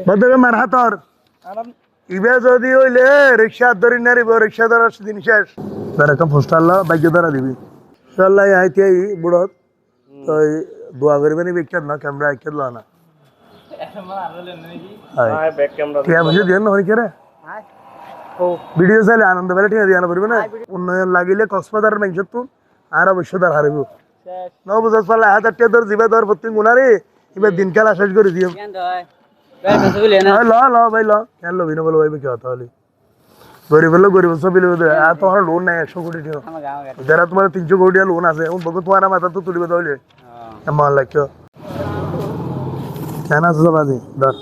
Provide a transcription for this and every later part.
বদবে মার হাতর ইবে যদি হইলে রিক্সা ধরি না রিব রিক্সা ধরার দিন শেষ এরকম পোস্টার বাইক ধরা দিবি চল্লাই আইতে বুড়ত তো দোয়া করবে নি বিখ্যাত না ক্যামেরা আইখ্যাত লো না বুঝে দিয়ে না হইকে রে ভিডিও চাইলে আনন্দ বেলা ঠিক দিয়ে পারবে না উন্নয়ন লাগিলে কক্সবাজারের মাংস তো আর অবশ্য তার হারিব ন বুঝাস পারলে 1000 টাকা ধর জিবা ধর প্রতি গুণারে এবার দিনকাল শেষ করে দিও ল ল ভাই ল কেন লবি না বলো ভাই কি হতো হলে গরিব লোক গরিব সব আর তোমার লোন নাই 100 কোটি টাকা যারা তোমার 300 কোটি লোন আছে তোমার মাথা তো তুলিবে তাহলে এমন লাগছো কেন আছে বাজি ধর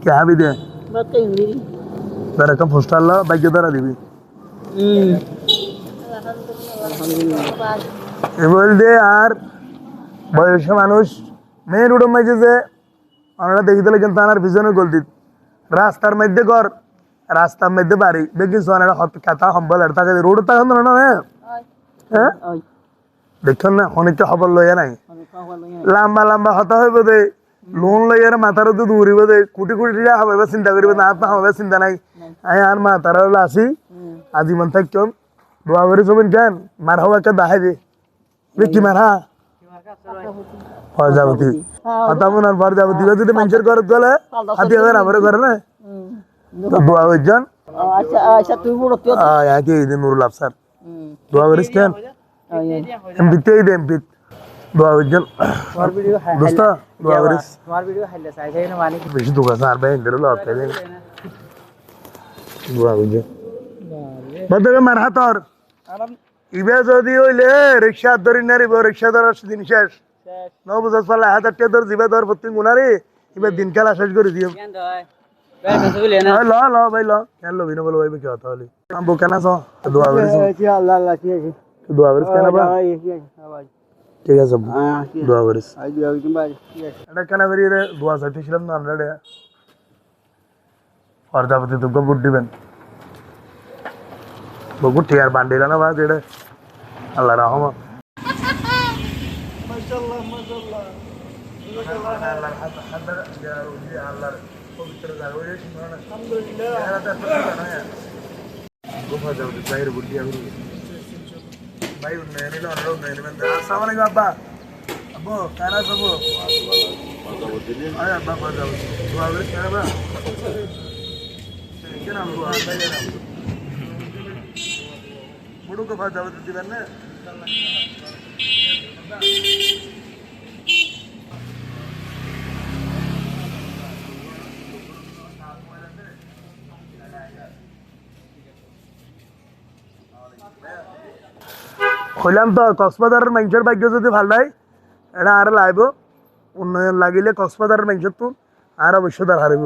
কে হাবি দে এরকম পোস্টার লো বাইক ধরা দিবি বল দে আর বয়স্ক মানুষ মেন রোড মাঝে যে আমরা দেখিতে লাগেন তার পিছনে গলতি রাস্তার মধ্যে ঘর রাস্তার মধ্যে বাড়ি দেখিস কথা সম্বল থাকে রোড থাকে না হ্যাঁ দেখছেন না অনেকটা খবর লইয়া নাই লম্বা লম্বা হতা হইব দে লোন লইয়া মাথার দৌড়িব দে কোটি কোটি টাকা হবে চিন্তা করিব না আপনার হবে চিন্তা নাই আর মাথার আসি আজীবন থাকতাম দোয়া করে চবেন কেন মার হওয়া একটা দাহাই দে কি মার হা প্রজাপতি কথা মনে প্রজাপতি যদি মানুষের ঘর গেলে হাতি হবে আমার ঘরে না দোয়া হইছেন নুরুল আফসার দোয়া করিস কেন এমপিতেই দে এমপি দোয়া হইছেন দোস্ত দোয়া করিস বেশি দোকা স্যার ভাই এদের লোক দোয়া হইছেন বদবে মার হাতর ইবে যদি হইলে রিক্সা ধরি না রিব রিক্সা ধরার দিন শেষ ন বুঝাস পারলে 1000 টাকা ধর জিবা ধর প্রতি গুণারে এবার দিনকাল শেষ করে দিও ল ল ভাই ল কেন লবি না বলো ভাই কি হতো হলে আমবো কেন আছো দোয়া করিস আল্লাহ আল্লাহ ঠিক আছে দোয়া করিস কেন বা ঠিক আছে দোয়া করিস এটা কেন করি রে দোয়া চাইতেছিলাম না আমরা প্রজাপতি তোকে ভোট দিবেন বহু টিয়ার বান্ডিলা না বাস এটা আল্লাহ রহমত মাশাআল্লাহ মাশাআল্লাহ আল্লাহর আল্লাহর পবিত্র জায়গায় আলহামদুলিল্লাহ গোফা যাও বাইরে বুদ্ধি আমি ভাই উন্নয়ন হলো আমরা উন্নয়ন মানে আসসালামু আলাইকুম আব্বা আব্বু কারা সব আয় আব্বা বাজাও দোয়া করে কেন বা কেন আব্বু আব্বা না বড় গোফা যাও দিবেন না কইলাম তো কক্সবাজারের মানুষের ভাগ্য যদি ভাল নাই এটা আর লাইব উন্নয়ন লাগিলে কক্সবাজারের মানুষের তো আর অবশ্য তার হারিব